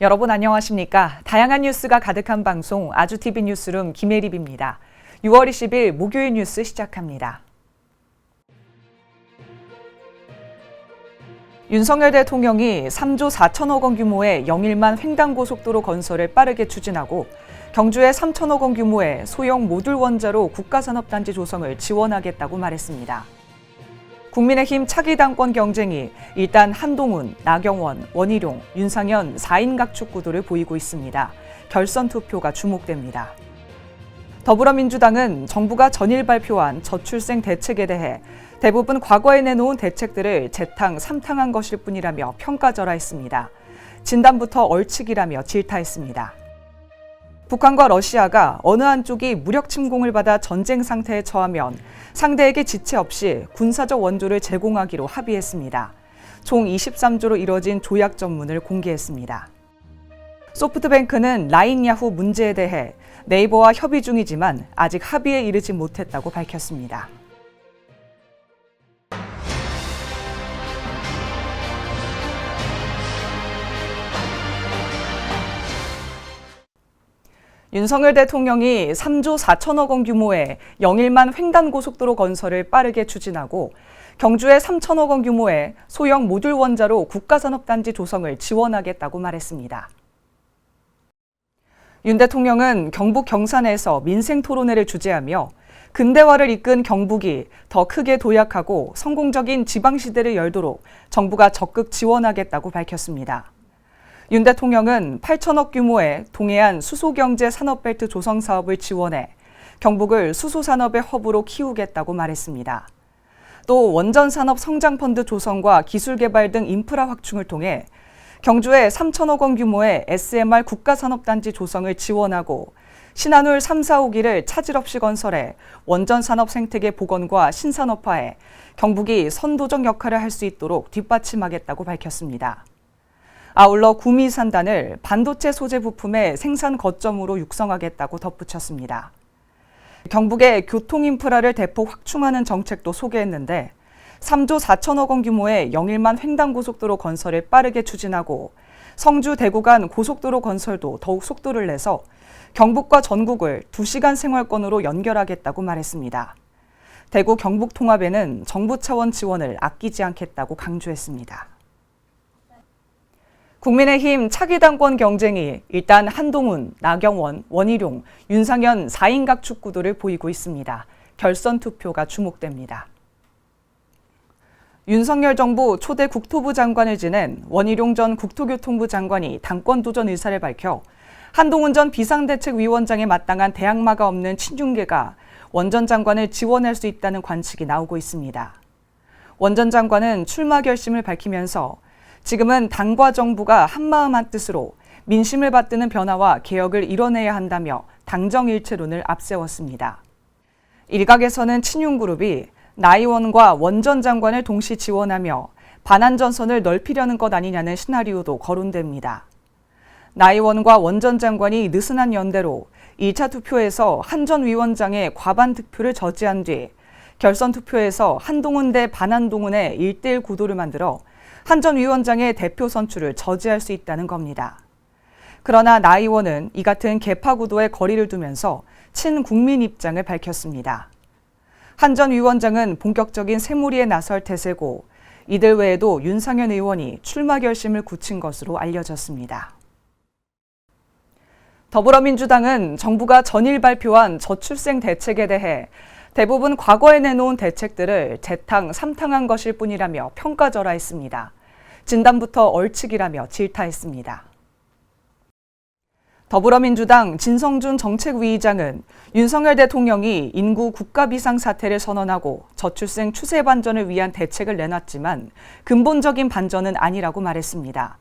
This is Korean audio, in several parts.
여러분 안녕하십니까? 다양한 뉴스가 가득한 방송 아주TV 뉴스룸 김혜립입니다. 6월 20일 목요일 뉴스 시작합니다. 윤석열 대통령이 3조 4천억 원 규모의 영일만 횡단고속도로 건설을 빠르게 추진하고 경주에 3천억 원 규모의 소형 모듈 원자로 국가산업단지 조성을 지원하겠다고 말했습니다. 국민의힘 차기 당권 경쟁이 일단 한동훈, 나경원, 원희룡, 윤상현 4인 각축 구도를 보이고 있습니다. 결선 투표가 주목됩니다. 더불어민주당은 정부가 전일 발표한 저출생 대책에 대해 대부분 과거에 내놓은 대책들을 재탕, 삼탕한 것일 뿐이라며 평가절하했습니다. 진단부터 얼치기라며 질타했습니다. 북한과 러시아가 어느 한쪽이 무력 침공을 받아 전쟁 상태에 처하면 상대에게 지체 없이 군사적 원조를 제공하기로 합의했습니다. 총 23조로 이뤄진 조약 전문을 공개했습니다. 소프트뱅크는 라인 야후 문제에 대해 네이버와 협의 중이지만 아직 합의에 이르지 못했다고 밝혔습니다. 윤석열 대통령이 3조 4천억 원 규모의 영일만 횡단고속도로 건설을 빠르게 추진하고 경주에 3천억 원 규모의 소형 모듈 원자로 국가산업단지 조성을 지원하겠다고 말했습니다. 윤 대통령은 경북 경산에서 민생토론회를 주재하며 근대화를 이끈 경북이 더 크게 도약하고 성공적인 지방시대를 열도록 정부가 적극 지원하겠다고 밝혔습니다. 윤 대통령은 8천억 규모의 동해안 수소경제 산업벨트 조성 사업을 지원해 경북을 수소산업의 허브로 키우겠다고 말했습니다. 또 원전산업 성장펀드 조성과 기술개발 등 인프라 확충을 통해 경주에 3천억 원 규모의 SMR 국가산업단지 조성을 지원하고 신한울 3, 4, 5기를 차질 없이 건설해 원전산업 생태계 복원과 신산업화에 경북이 선도적 역할을 할 수 있도록 뒷받침하겠다고 밝혔습니다. 아울러 구미산단을 반도체 소재 부품의 생산 거점으로 육성하겠다고 덧붙였습니다. 경북의 교통 인프라를 대폭 확충하는 정책도 소개했는데 3조 4천억 원 규모의 영일만 횡단고속도로 건설을 빠르게 추진하고 성주 대구 간 고속도로 건설도 더욱 속도를 내서 경북과 전국을 2시간 생활권으로 연결하겠다고 말했습니다. 대구 경북 통합에는 정부 차원 지원을 아끼지 않겠다고 강조했습니다. 국민의힘 차기 당권 경쟁이 일단 한동훈, 나경원, 원희룡, 윤상현 4인 각축 구도를 보이고 있습니다. 결선 투표가 주목됩니다. 윤석열 정부 초대 국토부 장관을 지낸 원희룡 전 국토교통부 장관이 당권 도전 의사를 밝혀 한동훈 전 비상대책위원장에 마땅한 대항마가 없는 친윤계가 원 전 장관을 지원할 수 있다는 관측이 나오고 있습니다. 원 전 장관은 출마 결심을 밝히면서 지금은 당과 정부가 한마음 한뜻으로 민심을 받드는 변화와 개혁을 이뤄내야 한다며 당정일체론을 앞세웠습니다. 일각에서는 친윤그룹이 나 의원과 원 전 장관을 동시 지원하며 반환 전선을 넓히려는 것 아니냐는 시나리오도 거론됩니다. 나 의원과 원 전 장관이 느슨한 연대로 2차 투표에서 한 전 위원장의 과반 득표를 저지한 뒤 결선 투표에서 한동훈 대 반한동훈의 1대1 구도를 만들어 한 전 위원장의 대표 선출을 저지할 수 있다는 겁니다. 그러나 나 의원은 이 같은 개파 구도에 거리를 두면서 친국민 입장을 밝혔습니다. 한 전 위원장은 본격적인 새몰이에 나설 태세고 이들 외에도 윤상현 의원이 출마 결심을 굳힌 것으로 알려졌습니다. 더불어민주당은 정부가 전일 발표한 저출생 대책에 대해 대부분 과거에 내놓은 대책들을 재탕, 삼탕한 것일 뿐이라며 평가절하했습니다. 진단부터 얼치기라며 질타했습니다. 더불어민주당 진성준 정책위의장은 윤석열 대통령이 인구 국가 비상사태를 선언하고 저출생 추세 반전을 위한 대책을 내놨지만 근본적인 반전은 아니라고 말했습니다.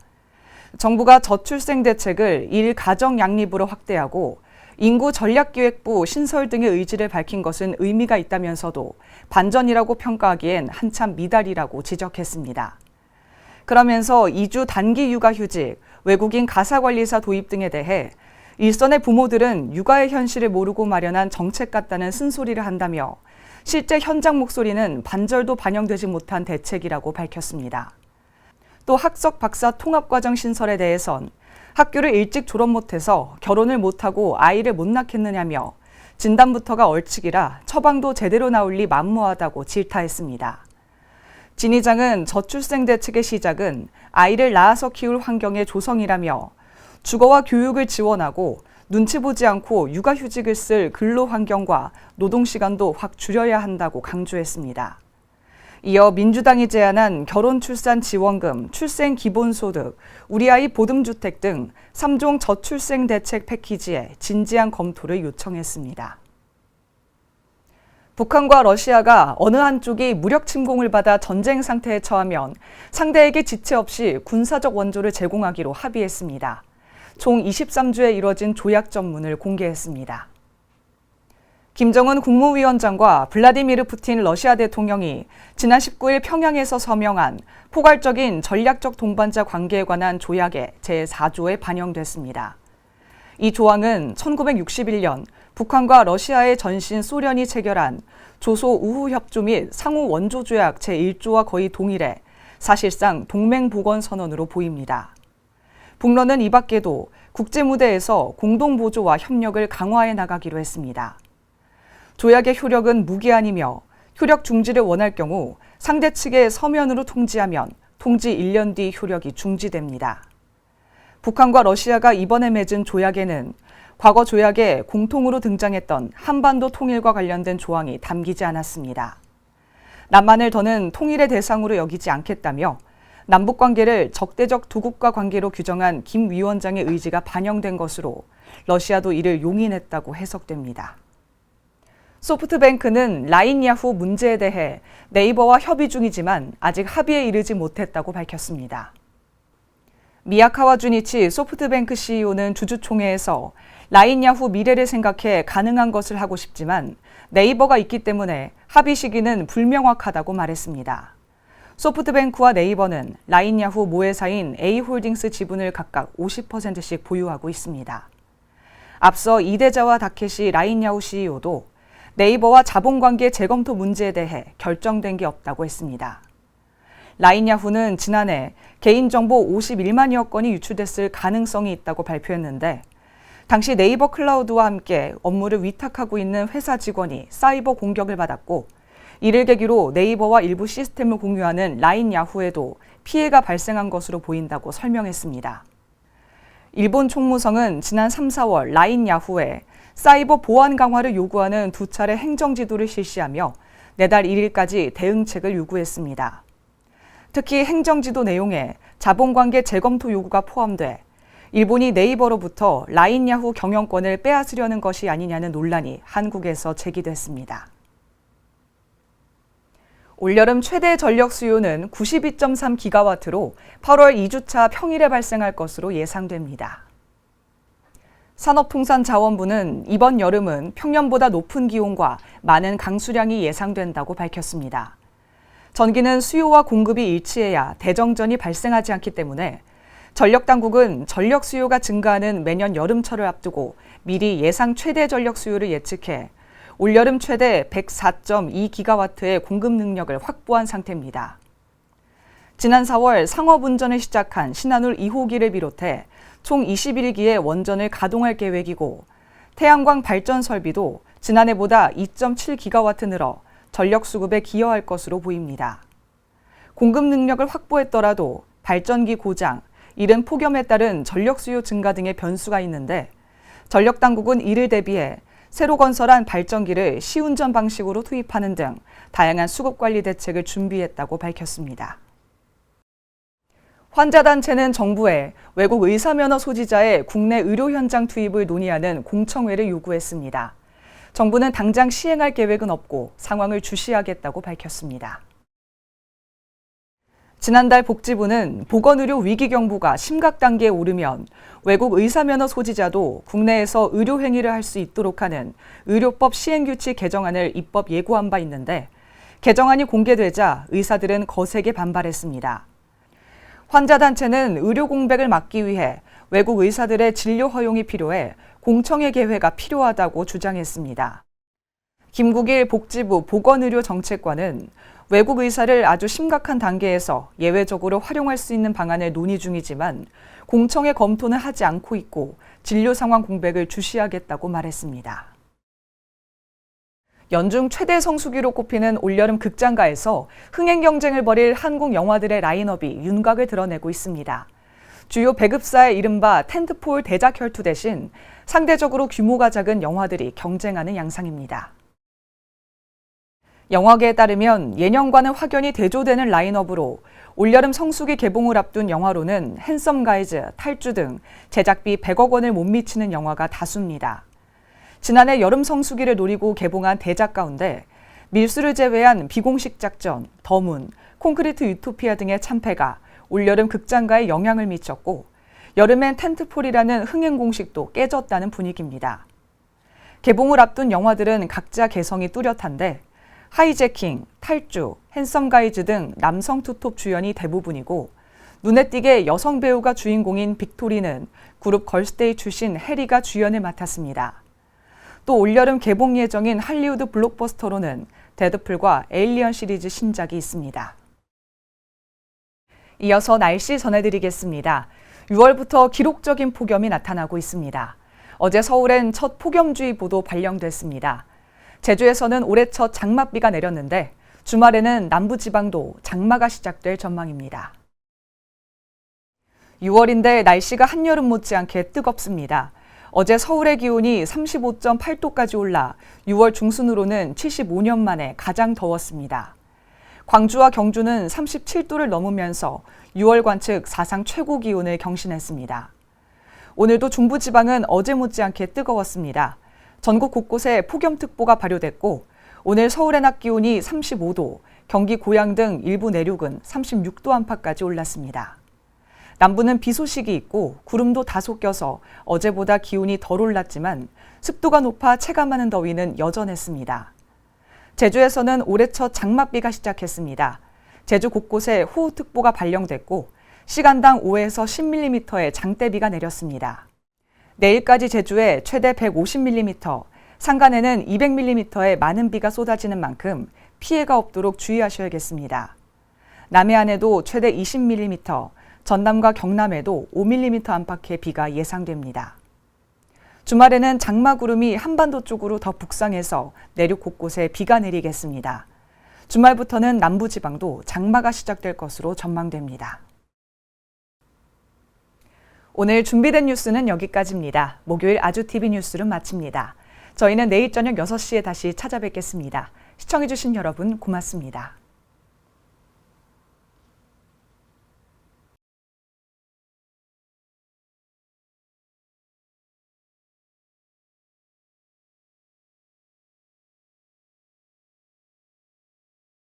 정부가 저출생 대책을 일가정 양립으로 확대하고 인구 전략기획부 신설 등의 의지를 밝힌 것은 의미가 있다면서도 반전이라고 평가하기엔 한참 미달이라고 지적했습니다. 그러면서 2주 단기 육아휴직, 외국인 가사관리사 도입 등에 대해 일선의 부모들은 육아의 현실을 모르고 마련한 정책 같다는 쓴소리를 한다며 실제 현장 목소리는 반절도 반영되지 못한 대책이라고 밝혔습니다. 또 학석 박사 통합과정 신설에 대해선 학교를 일찍 졸업 못해서 결혼을 못하고 아이를 못 낳겠느냐며 진단부터가 얼치기라 처방도 제대로 나올 리 만무하다고 질타했습니다. 진 의장은 저출생 대책의 시작은 아이를 낳아서 키울 환경의 조성이라며 주거와 교육을 지원하고 눈치 보지 않고 육아휴직을 쓸 근로 환경과 노동 시간도 확 줄여야 한다고 강조했습니다. 이어 민주당이 제안한 결혼 출산 지원금, 출생 기본소득, 우리 아이 보듬주택 등 3종 저출생 대책 패키지에 진지한 검토를 요청했습니다. 북한과 러시아가 어느 한쪽이 무력 침공을 받아 전쟁 상태에 처하면 상대에게 지체 없이 군사적 원조를 제공하기로 합의했습니다. 총 23주에 이뤄진 조약 전문을 공개했습니다. 김정은 국무위원장과 블라디미르 푸틴 러시아 대통령이 지난 19일 평양에서 서명한 포괄적인 전략적 동반자 관계에 관한 조약의 제4조에 반영됐습니다. 이 조항은 1961년 북한과 러시아의 전신 소련이 체결한 조소 우후협조 및 상호 원조조약 제1조와 거의 동일해 사실상 동맹복원선언으로 보입니다. 북러는 이 밖에도 국제무대에서 공동보조와 협력을 강화해 나가기로 했습니다. 조약의 효력은 무기한이며 효력 중지를 원할 경우 상대 측의 서면으로 통지하면 통지 1년 뒤 효력이 중지됩니다. 북한과 러시아가 이번에 맺은 조약에는 과거 조약에 공통으로 등장했던 한반도 통일과 관련된 조항이 담기지 않았습니다. 남한을 더는 통일의 대상으로 여기지 않겠다며 남북관계를 적대적 두 국가 관계로 규정한 김 위원장의 의지가 반영된 것으로 러시아도 이를 용인했다고 해석됩니다. 소프트뱅크는 라인 야후 문제에 대해 네이버와 협의 중이지만 아직 합의에 이르지 못했다고 밝혔습니다. 미야카와 주니치 소프트뱅크 CEO는 주주총회에서 라인 야후 미래를 생각해 가능한 것을 하고 싶지만 네이버가 있기 때문에 합의 시기는 불명확하다고 말했습니다. 소프트뱅크와 네이버는 라인 야후 모회사인 A홀딩스 지분을 각각 50%씩 보유하고 있습니다. 앞서 이대자와 다케시 라인 야후 CEO도 네이버와 자본관계 재검토 문제에 대해 결정된 게 없다고 했습니다. 라인 야후는 지난해 개인정보 51만여 건이 유출됐을 가능성이 있다고 발표했는데 당시 네이버 클라우드와 함께 업무를 위탁하고 있는 회사 직원이 사이버 공격을 받았고 이를 계기로 네이버와 일부 시스템을 공유하는 라인 야후에도 피해가 발생한 것으로 보인다고 설명했습니다. 일본 총무성은 지난 3, 4월 라인 야후에 사이버 보안 강화를 요구하는 2차례 행정지도를 실시하며 내달 1일까지 대응책을 요구했습니다. 특히 행정지도 내용에 자본관계 재검토 요구가 포함돼 일본이 네이버로부터 라인 야후 경영권을 빼앗으려는 것이 아니냐는 논란이 한국에서 제기됐습니다. 올여름 최대 전력 수요는 92.3기가와트로 8월 2주차 평일에 발생할 것으로 예상됩니다. 산업통상자원부는 이번 여름은 평년보다 높은 기온과 많은 강수량이 예상된다고 밝혔습니다. 전기는 수요와 공급이 일치해야 대정전이 발생하지 않기 때문에 전력당국은 전력 수요가 증가하는 매년 여름철을 앞두고 미리 예상 최대 전력 수요를 예측해 올여름 최대 104.2기가와트의 공급 능력을 확보한 상태입니다. 지난 4월 상업운전을 시작한 신한울 2호기를 비롯해 총 21기의 원전을 가동할 계획이고 태양광 발전 설비도 지난해보다 2.7기가와트 늘어 전력 수급에 기여할 것으로 보입니다. 공급 능력을 확보했더라도 발전기 고장, 이른 폭염에 따른 전력 수요 증가 등의 변수가 있는데 전력당국은 이를 대비해 새로 건설한 발전기를 시운전 방식으로 투입하는 등 다양한 수급관리 대책을 준비했다고 밝혔습니다. 환자단체는 정부에 외국 의사면허 소지자의 국내 의료 현장 투입을 논의하는 공청회를 요구했습니다. 정부는 당장 시행할 계획은 없고 상황을 주시하겠다고 밝혔습니다. 지난달 복지부는 보건의료 위기경보가 심각 단계에 오르면 외국 의사면허 소지자도 국내에서 의료행위를 할 수 있도록 하는 의료법 시행규칙 개정안을 입법 예고한 바 있는데 개정안이 공개되자 의사들은 거세게 반발했습니다. 환자단체는 의료 공백을 막기 위해 외국 의사들의 진료 허용이 필요해 공청회 개회가 필요하다고 주장했습니다. 김국일 복지부 보건의료정책관은 외국 의사를 아주 심각한 단계에서 예외적으로 활용할 수 있는 방안을 논의 중이지만 공청회 검토는 하지 않고 있고 진료 상황 공백을 주시하겠다고 말했습니다. 연중 최대 성수기로 꼽히는 올여름 극장가에서 흥행 경쟁을 벌일 한국 영화들의 라인업이 윤곽을 드러내고 있습니다. 주요 배급사의 이른바 텐트폴 대작 혈투 대신 상대적으로 규모가 작은 영화들이 경쟁하는 양상입니다. 영화계에 따르면 예년과는 확연히 대조되는 라인업으로 올여름 성수기 개봉을 앞둔 영화로는 핸섬 가이즈, 탈주 등 제작비 100억 원을 못 미치는 영화가 다수입니다. 지난해 여름 성수기를 노리고 개봉한 대작 가운데 밀수를 제외한 비공식 작전, 더문, 콘크리트 유토피아 등의 참패가 올여름 극장가에 영향을 미쳤고 여름엔 텐트폴이라는 흥행 공식도 깨졌다는 분위기입니다. 개봉을 앞둔 영화들은 각자 개성이 뚜렷한데 하이제킹, 탈주, 핸섬 가이즈 등 남성 투톱 주연이 대부분이고 눈에 띄게 여성 배우가 주인공인 빅토리는 그룹 걸스데이 출신 해리가 주연을 맡았습니다. 또 올여름 개봉 예정인 할리우드 블록버스터로는 데드풀과 에일리언 시리즈 신작이 있습니다. 이어서 날씨 전해드리겠습니다. 6월부터 기록적인 폭염이 나타나고 있습니다. 어제 서울엔 첫 폭염주의보도 발령됐습니다. 제주에서는 올해 첫 장맛비가 내렸는데 주말에는 남부지방도 장마가 시작될 전망입니다. 6월인데 날씨가 한여름 못지않게 뜨겁습니다. 어제 서울의 기온이 35.8도까지 올라 6월 중순으로는 75년 만에 가장 더웠습니다. 광주와 경주는 37도를 넘으면서 6월 관측 사상 최고 기온을 경신했습니다. 오늘도 중부지방은 어제 못지않게 뜨거웠습니다. 전국 곳곳에 폭염특보가 발효됐고 오늘 서울의 낮 기온이 35도, 경기 고양 등 일부 내륙은 36도 안팎까지 올랐습니다. 남부는 비 소식이 있고 구름도 다소 껴서 어제보다 기온이 덜 올랐지만 습도가 높아 체감하는 더위는 여전했습니다. 제주에서는 올해 첫 장맛비가 시작했습니다. 제주 곳곳에 호우특보가 발령됐고 시간당 5에서 10mm의 장대비가 내렸습니다. 내일까지 제주에 최대 150mm, 산간에는 200mm의 많은 비가 쏟아지는 만큼 피해가 없도록 주의하셔야겠습니다. 남해안에도 최대 20mm, 전남과 경남에도 5mm 안팎의 비가 예상됩니다. 주말에는 장마구름이 한반도 쪽으로 더 북상해서 내륙 곳곳에 비가 내리겠습니다. 주말부터는 남부지방도 장마가 시작될 것으로 전망됩니다. 오늘 준비된 뉴스는 여기까지입니다. 목요일 아주TV 뉴스를 마칩니다. 저희는 내일 저녁 6시에 다시 찾아뵙겠습니다. 시청해주신 여러분 고맙습니다.